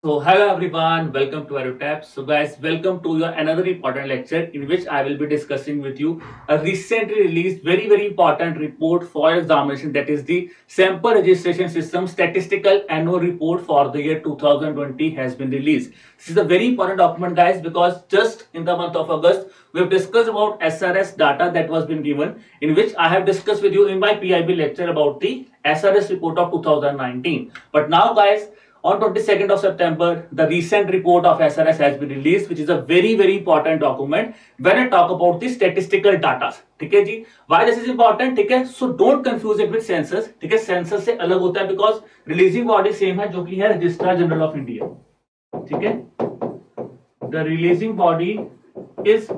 So hello everyone, welcome to EduTap. So guys, welcome to your another important lecture in which I will be discussing with you a recently released very important report for examination, that is the sample registration system statistical annual report for the year 2020 has been released. This is a very important document guys, because just in the month of August we have discussed about SRS data that was been given, in which I have discussed with you in my PIB lecture about the SRS report of 2019. But now guys, on 22nd of September, the recent report of SRS has been released, which is a very important document when I talk about the statistical data. ठीक है जी, why this is important? ठीक है, so don't confuse it with census. ठीक है, census से अलग होता है because releasing body same है, जो कि है रजिस्ट्रार जनरल ऑफ इंडिया. ठीक है, the releasing body is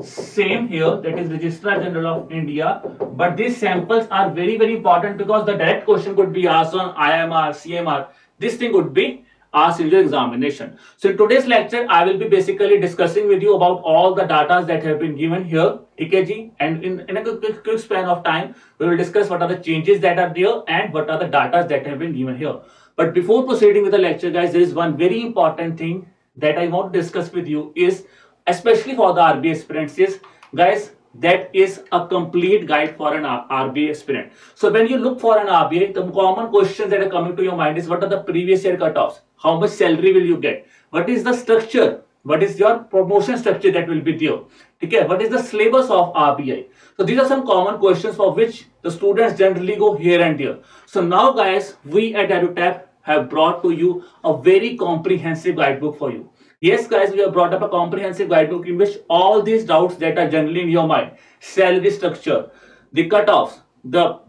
same here, that is registrar general of India, but these samples are very important because the direct question could be asked on IMR, CMR. This thing would be asked in your examination. So in today's lecture I will be basically discussing with you about all the data that have been given here. ठीक है जी, and in a quick span of time we will discuss what are the changes that are there and what are the data that have been given here. But before proceeding with the lecture guys, there is one very important thing that I want to discuss with you, is especially for the RBI aspirants, is guys, that is a complete guide for an RBI aspirant. So when you look for an RBI, the common questions that are coming to your mind is, what are the previous year cutoffs? How much salary will you get? What is the structure? What is your promotion structure that will be there? Okay, what is the syllabus of RBI? So these are some common questions for which the students generally go here and there. So now guys, we at EduTap have brought to you a very comprehensive guidebook for you. Yes guys, we have brought up a comprehensive guidebook in which all these doubts that are generally in your mind, salary structure, the cutoffs, the,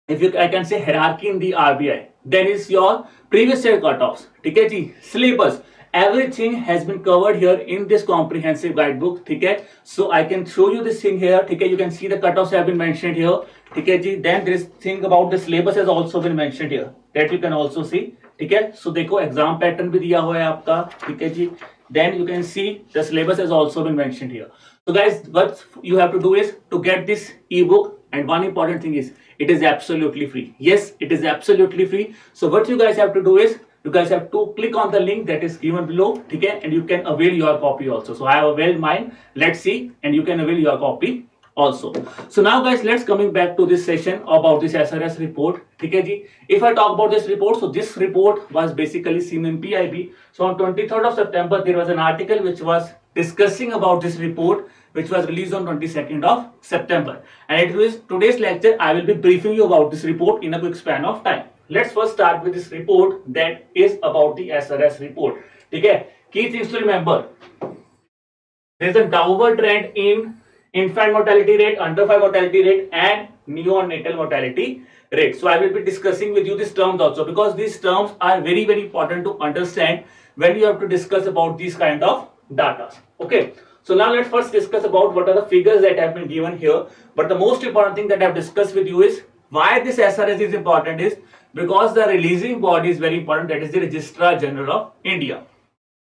I can say hierarchy in the RBI, then is your previous year cutoffs, ठीक है जी, syllabus, everything has been covered here in this comprehensive guidebook. ठीक है, so I can show you this thing here. ठीक है, you can see the cutoffs have been mentioned here. ठीक है जी, then this thing about the syllabus has also been mentioned here, that you can also see. ठीक है, सो देखो exam pattern भी दिया हुआ है आपका. ठीक है जी, then you can see the syllabus has also been mentioned here. So guys, what you have to do is to get this ebook, and one important thing is it is absolutely free. Yes, it is absolutely free. So what you guys have to do is you guys have to click on the link that is given below, okay, and you can avail your copy also. So I have availed mine. Let's see, and you can avail your copy also. So now guys, let's coming back to this session about this SRS report. ठीक है जी, if I talk about this report, so this report was basically seen in PIB. So on 23rd of September there was an article which was discussing about this report, which was released on 22nd of September, and it was today's lecture I will be briefing you about this report in a quick span of time. Let's first start with this report that is about the SRS report. ठीक है, key things to remember: there is a downward trend in infant mortality rate, under 5 mortality rate, and neonatal mortality rate. So I will be discussing with you these terms also, because these terms are very important to understand when you have to discuss about these kind of data. Okay, so now let's first discuss about what are the figures that have been given here. But the most important thing that I have discussed with you is why this SRS is important, is because the releasing body is very important, that is the Registrar General of India.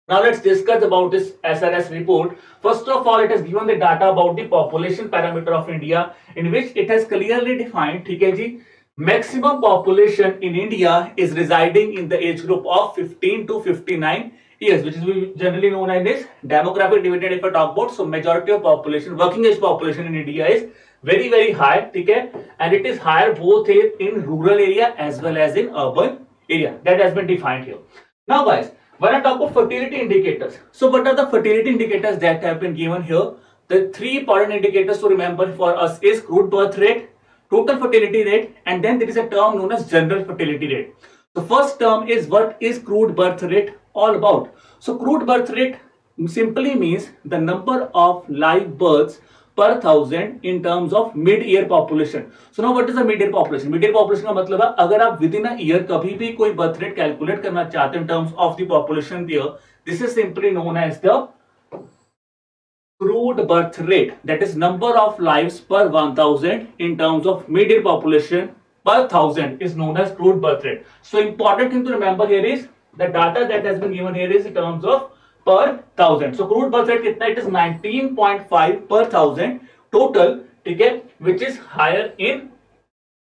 Now let's discuss about this SRS report. First of all, it has given the data about the population parameter of India, in which it has clearly defined, ठीक है जी, maximum population in India is residing in the age group of 15 to 59 years, which is generally known as demographic dividend. If I talk about, so majority of population, working age population in India is very high, ठीक है, and it is higher both in rural area as well as in urban area. That has been defined here. Now guys, when I talk about fertility indicators, so what are the fertility indicators that have been given here? The three important indicators to remember for us is crude birth rate, total fertility rate, and then there is a term known as general fertility rate. The first term is, what is crude birth rate all about? So crude birth rate simply means the number of live births per thousand in terms of mid year population. So now what is the mid year population? Mid year population का मतलब है, अगर आप with in a year कभी भी कोई birth rate calculate करना चाहते हैं in terms of the population there, this is simply known as the crude birth rate, that is number of lives per 1000 in terms of mid year population per thousand is known as crude birth rate. So important thing to remember here is the data that has been given here is in terms of per thousand. So crude birth rate कितना? It is 19.5 per thousand total, ठीक है, which is higher in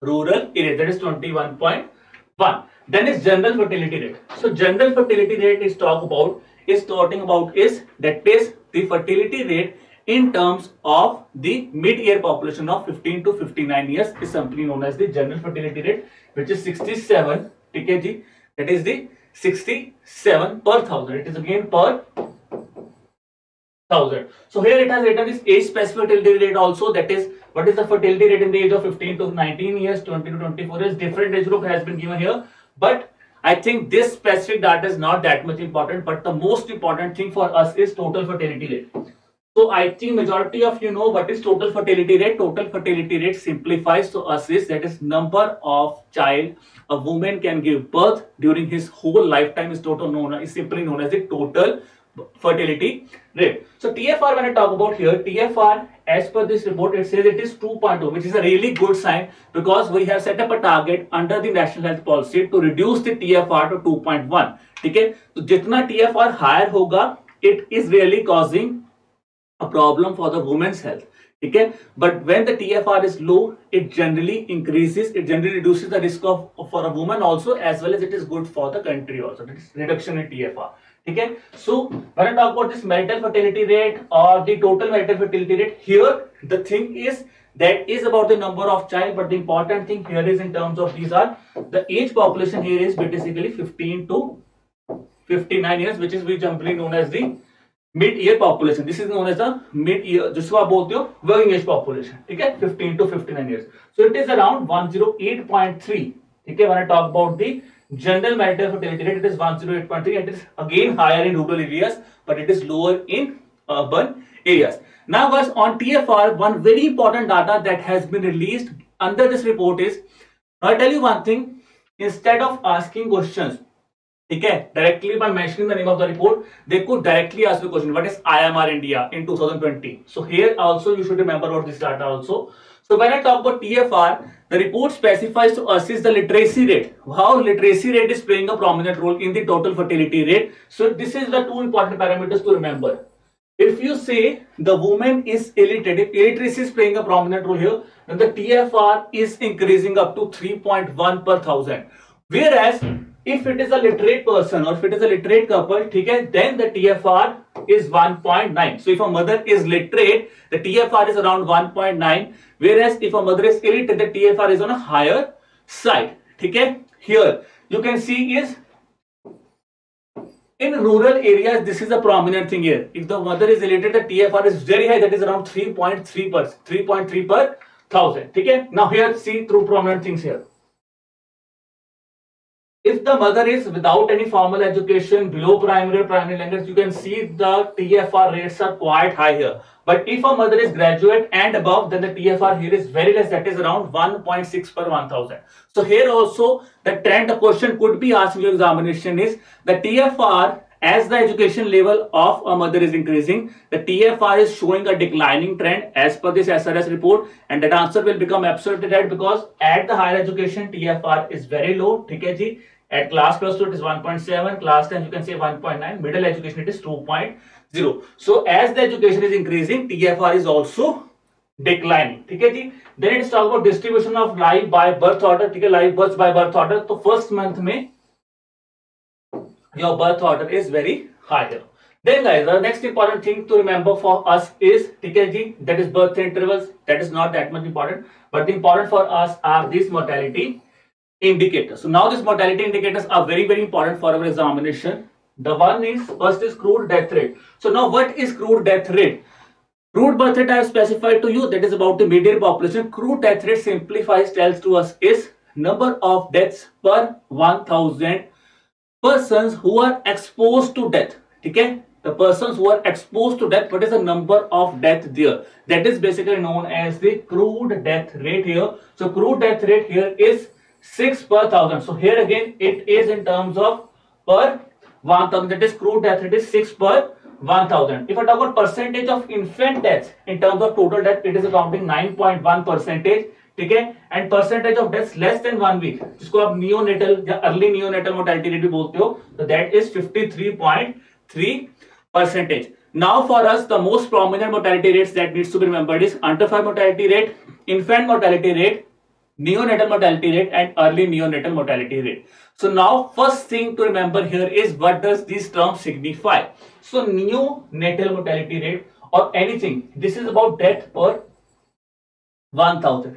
rural area, that is 21.1. Then is general fertility rate. So general fertility rate is talking about is the fertility rate in terms of the mid-year population of 15 to 59 years is simply known as the general fertility rate, which is 67 TKG. That is the 67 per thousand. It is again per thousand. So here it has written this age specific fertility rate also, that is what is the fertility rate in the age of 15 to 19 years, 20 to 24 years. Different age group has been given here, but I think this specific data is not that much important, but the most important thing for us is total fertility rate. So I think majority of you know what is total fertility rate. Total fertility rate simplifies to us is that is number of child a woman can give birth during his whole lifetime is simply known as the total fertility rate. So TFR, when I talk about here, TFR as per this report it says it is 2.2, which is a really good sign because we have set up a target under the national health policy to reduce the TFR to 2.1. ठीक है, तो जितना TFR higher होगा, it is really causing a problem for the woman's health. Okay, but when the TFR is low, it generally reduces the risk of for a woman also, as well as it is good for the country also. That is reduction in TFR. Okay, so when I talk about this marital fertility rate or the total marital fertility rate, here the thing is that is about the number of child, but the important thing here is in terms of these are the age population here is basically 15 to 59 years, which is we generally known as the mid-year population. This is known as the mid-year, जिसको आप बोलते हो working age population. ठीक है, 15 to 59 years. So it is around 108.3. ठीक है, when I talk about the general marital fertility rate, it is 108.3. It is again higher in rural areas, but it is lower in urban areas. Now guys, on TFR, one very important data that has been released under this report is, now I tell you one thing, instead of asking questions, okay, directly by mentioning the name of the report, they could directly ask the question, what is IMR India in 2020? So here also you should remember about this data also. So when I talk about TFR, the report specifies to us is the literacy rate, how literacy rate is playing a prominent role in the total fertility rate. So this is the two important parameters to remember. If you say the woman is illiterate, if illiteracy is playing a prominent role here, then the TFR is increasing up to 3.1 per thousand. Whereas if it is a literate person or if it is a literate couple, okay, then the TFR is 1.9. So if a mother is literate, the TFR is around 1.9. Whereas if a mother is illiterate, the TFR is on a higher side. Okay, here you can see is in rural areas, this is a prominent thing here. If the mother is illiterate, the TFR is very high, that is around 3.3 per thousand. Okay, now here see through prominent things here. If the mother is without any formal education, below primary language, you can see the TFR rates are quite high here. But if a mother is graduate and above, then the TFR here is very less, that is around 1.6 per 1000. So here also the trend, the question could be asked in your examination is the TFR as the education level of a mother is increasing, the TFR is showing a declining trend as per this SRS report, and that answer will become absolutely right because at the higher education TFR is very low. Okay, ji? At class plus 2 it is 1.7, class 10 you can say 1.9, middle education it is 2.0. So as the education is increasing, TFR is also declining. Okay, ji? Then it's talk about distribution of life by birth order. Okay, life births by birth order. So first month mein your birth order is very higher. Then guys, the next important thing to remember for us is TKG, that is birth intervals. That is not that much important, but the important for us are these mortality indicators. So now these mortality indicators are very important for our examination. The one is first is crude death rate. So now what is crude death rate? Crude birth rate I have specified to you, that is about the mid-year population. Crude death rate simplifies tells to us is number of deaths per 1000 persons who are exposed to death. Okay, the persons who are exposed to death, what is the number of death there? That is basically known as the crude death rate here. So crude death rate here is 6 per thousand. So here again it is in terms of per 1000, that is crude death rate is 6 per 1000. If I talk about percentage of infant deaths in terms of total death, it is accounting 9.1 percentage. ठीक है, and percentage of death less than 1 week, जिसको आप neonatal या early neonatal mortality rate भी बोलते हो, तो that is 53.3%. Now for us the most prominent mortality rates that needs to be remembered is under 5 mortality rate, infant mortality rate, neonatal mortality rate and early neonatal mortality rate. So now first thing to remember here is what does this term signify. So neonatal mortality rate or anything, this is about death per 1000.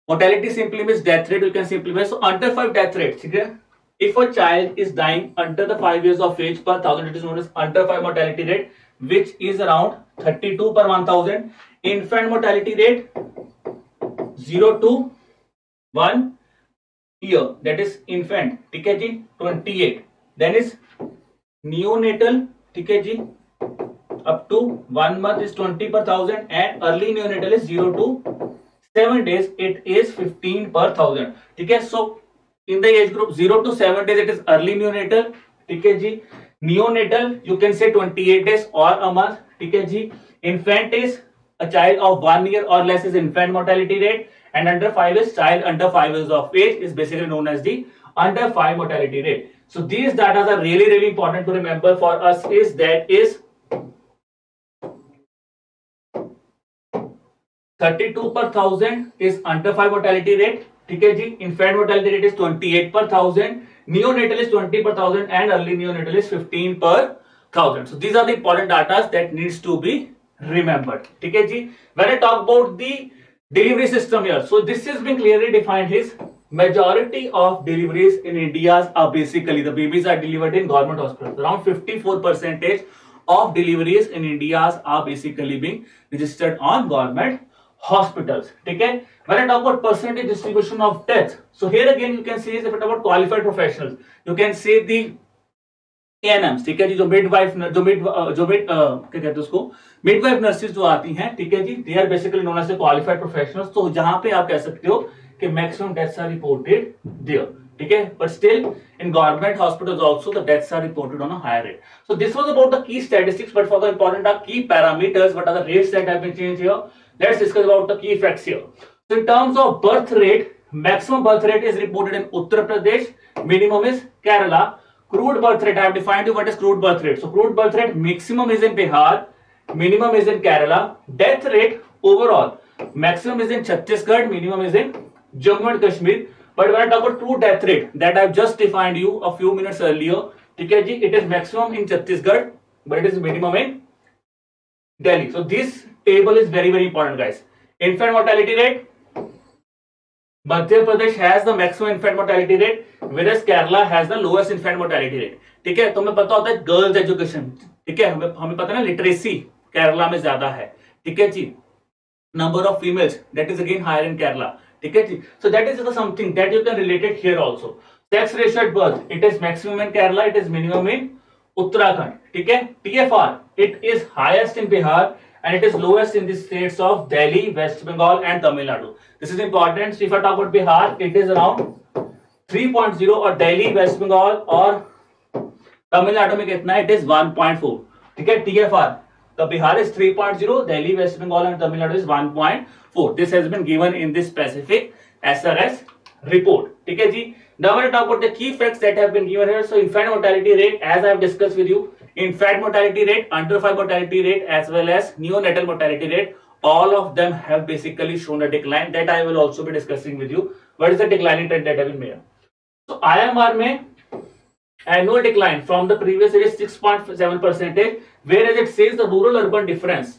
Mortality simply means death rate, you can simplify. So under 5 death rate, okay? If a child is dying under the 5 years of age per 1000, it is known as under 5 mortality rate, which is around 32 per 1000. Infant mortality rate 0 to 1 year, that is infant, ठीक है जी, 28. Then is neonatal, ठीक है जी, up to 1 month is 20 per 1000, and early neonatal is 0 to 7 days, it is 15 per 1000. ठीक है. So in the age group 0 to 7 days it is early neonatal, ठीक है जी. Neonatal you can say 28 days or a month, ठीक है जी. Infant is a child of 1 year or less is infant mortality rate, and under 5 is child under 5 years of age is basically known as the under 5 mortality rate. So these data are really important to remember for us. Is that is 32 per 1000 is under 5 mortality rate, ठीक है जी. Infant mortality rate is 28 per 1000, neonatal is 20 per 1000, and early neonatal is 15 per 1000. So these are the important data that needs to be remembered, ठीक है जी. When I talk about the delivery system here, so this has been clearly defined. Is majority of deliveries in India are basically the babies are delivered in government hospitals. Around 54% of deliveries in India are basically being registered on government hospitals, ठीक है. When I talk about percentage distribution of death, so here again you can see is if it about qualified professionals, you can say the ANMs, ठीक है जी, जो midwife क्या कहते हैं उसको, midwife nurses जो आती हैं, ठीक है जी, they are basically known as qualified professionals. तो जहां पे आप कह सकते हो कि maximum deaths are reported there, ठीक है. But still in government hospitals also the deaths are reported on a higher rate. So this was about the key statistics, but for the important are key parameters, what are the rates that have been changed here. Let's discuss about the key effects here. So in terms of birth rate, maximum birth rate is reported in Uttar Pradesh, minimum is Kerala. Crude birth rate, I have defined you what is crude birth rate. So crude birth rate maximum is in Bihar, minimum is in Kerala. Death rate overall, maximum is in Chhattisgarh, minimum is in Jammu and Kashmir. But when I talk about true death rate that I have just defined you a few minutes earlier, ठीक है जी, it is maximum in Chhattisgarh, but it is minimum in Delhi. So this table is very important, guys. Infant mortality rate, Madhya Pradesh has the maximum infant mortality rate, whereas Kerala has the lowest infant mortality rate. ठीक है. तो हमें पता होता है girls education, ठीक है, हमें पता है ना लिटरेसी केरला में ज्यादा है, ठीक है जी. Number of females that is again higher in Kerala, ठीक है जी. So that is something that you can relate it here also. Sex ratio at birth, it is maximum in Kerala, it is minimum in Uttarakhand, ठीक है. TFR, it is highest in Bihar and it is lowest in the states of Delhi, West Bengal and Tamil Nadu. This is important. So if I talk about Bihar, it is around 3.0, or Delhi, West Bengal और Tamil Nadu में कितना है? It is 1.4. ठीक है. TFR, the Bihar is 3.0, Delhi, West Bengal and Tamil Nadu is 1.4. This has been given in this specific SRS report, ठीक है जी. Now when I talk about the key facts that have been given here, so infant mortality rate, as I have discussed with you, infant mortality rate, under 5 mortality rate, as well as neonatal mortality rate, all of them have basically shown a decline. That I will also be discussing with you. What is the declining trend that have been made? So IMR में annual decline from the previous year is 6.7%, whereas it says the rural urban difference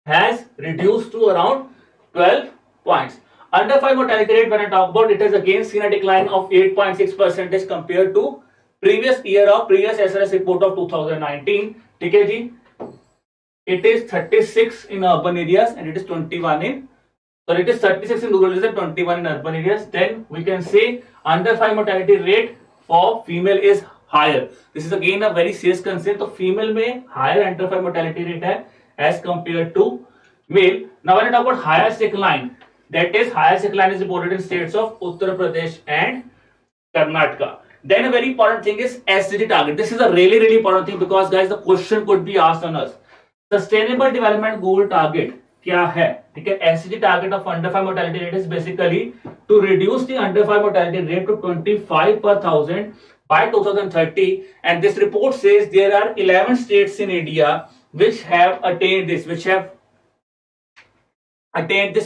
has reduced to around 12 points. Under 5 mortality rate, when I talk about, it has again seen a decline of 8.6% compared to previous year of previous SRS report of 2019, ठीक है जी. It is 36 in urban areas and it is 21 in, so it is 36 in rural areas and 21 in urban areas. Then we can say under 5 mortality rate for female is higher. This is again a very serious concern. तो female में higher under 5 mortality rate है as compared to male. Now when I talk about highest decline, that is highest decline is reported in states of Uttar Pradesh and Karnataka. Then a very important thing is SDG target. This is a really important thing because guys the question could be asked on us. Sustainable Development Goal target क्या है? ठीक है. SDG target of under 5 mortality rate is basically to reduce the under 5 mortality rate to 25 per 1000 by 2030, and this report says there are 11 states in India which have attained this,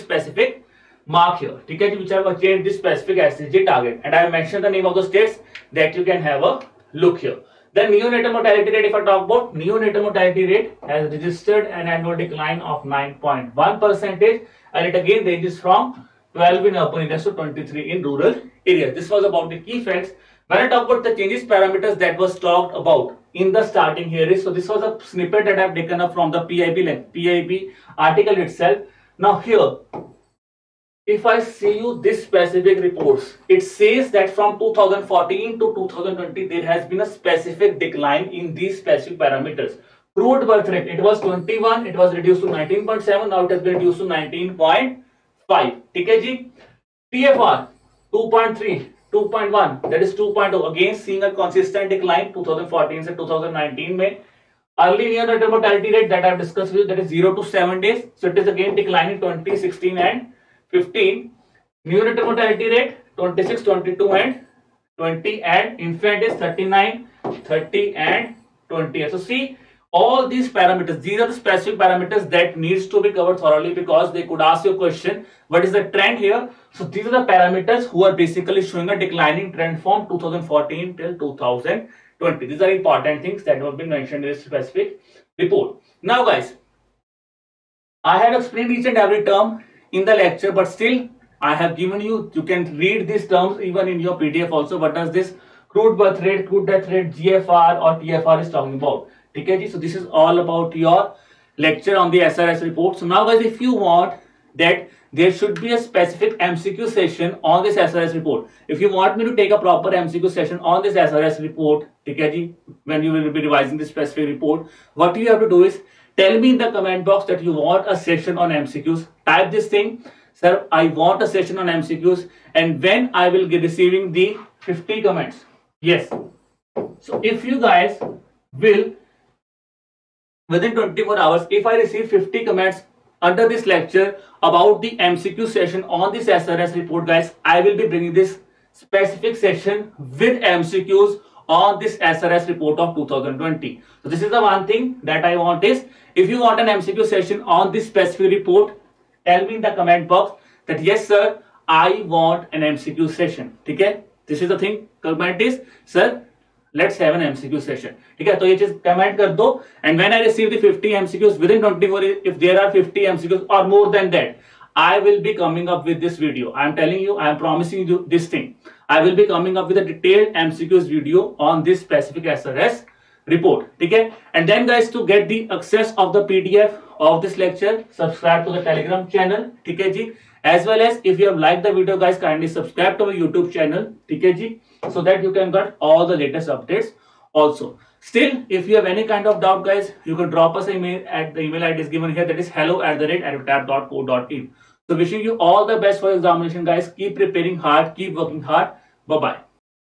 specific mark here. ठीक है जी, which have achieved this specific SDG target, and I have mentioned the name of the states that you can have a look here. The neonatal mortality rate, if I talk about neonatal mortality rate, has registered an annual decline of 9.1%, and it again ranges from 12 in urban areas to 23 in rural areas. This was about the key facts. When I talk about the changes parameters that was talked about in the starting here is, so this was a snippet that I have taken up from the PIB article itself. Now here, if I see you this specific reports, it says that from 2014 to 2020 there has been a specific decline in these specific parameters. Crude birth rate, it was 21, it was reduced to 19.7, now it has been reduced to 19.5. ठीक है जी. TFR 2.3, 2.1, that is 2.0, again seeing a consistent decline 2014 से 2019 में. Early neonatal mortality rate that I have discussed with you, that is 0 to 7 days, so it is again declining 2016 and 15. Neonatal mortality rate 26, 22 and 20, and infant is 39, 30 and 20. So see, all these parameters, these are the specific parameters that needs to be covered thoroughly, because they could ask you a question, what is the trend here? So these are the parameters who are basically showing a declining trend from 2014 till 2020. These are important things that have been mentioned in this specific report. Now guys, I have explained each and every term in the lecture, but still I have given you, you can read these terms even in your PDF also. What does this crude birth rate, crude death rate, GFR or TFR is talking about? Okay ji, so this is all about your lecture on the SRS report. So now guys, if you want that there should be a specific MCQ session on this SRS report, if you want me to take a proper MCQ session on this SRS report, okay ji, when you will be revising this specific report, what you have to do is tell me in the comment box that you want a session on MCQs. Type this thing, sir, I want a session on MCQs, and when I will be receiving the 50 comments. Yes. So if you guys will, within 24 hours, if I receive 50 comments under this lecture about the MCQ session on this SRS report, guys, I will be bringing this specific session with MCQs on this SRS report of 2020. So this is the one thing that I want is, if you want an MCQ session on this specific report, tell me in the comment box that yes sir, I want an MCQ session. ठीक है, this is the thing. Comment is, sir, let's have an MCQ session. ठीक है, तो ये चीज comment कर दो, and when I receive the 50 MCQs within 24, if there are 50 MCQs or more than that, I will be coming up with this video. I am telling you, I am promising you this thing. I will be coming up with a detailed MCQs video on this specific SRS report. Okay, and then guys, to get the access of the PDF of this lecture, subscribe to the Telegram channel. Okay ji, as well as if you have liked the video, guys, kindly subscribe to my YouTube channel. Okay ji, so that you can get all the latest updates also. Still, if you have any kind of doubt, guys, you can drop us an email at the email ID is given here, that is hello@arutap.co.in. So wishing you all the best for your examination, guys. Keep preparing hard, keep working hard. Bye bye.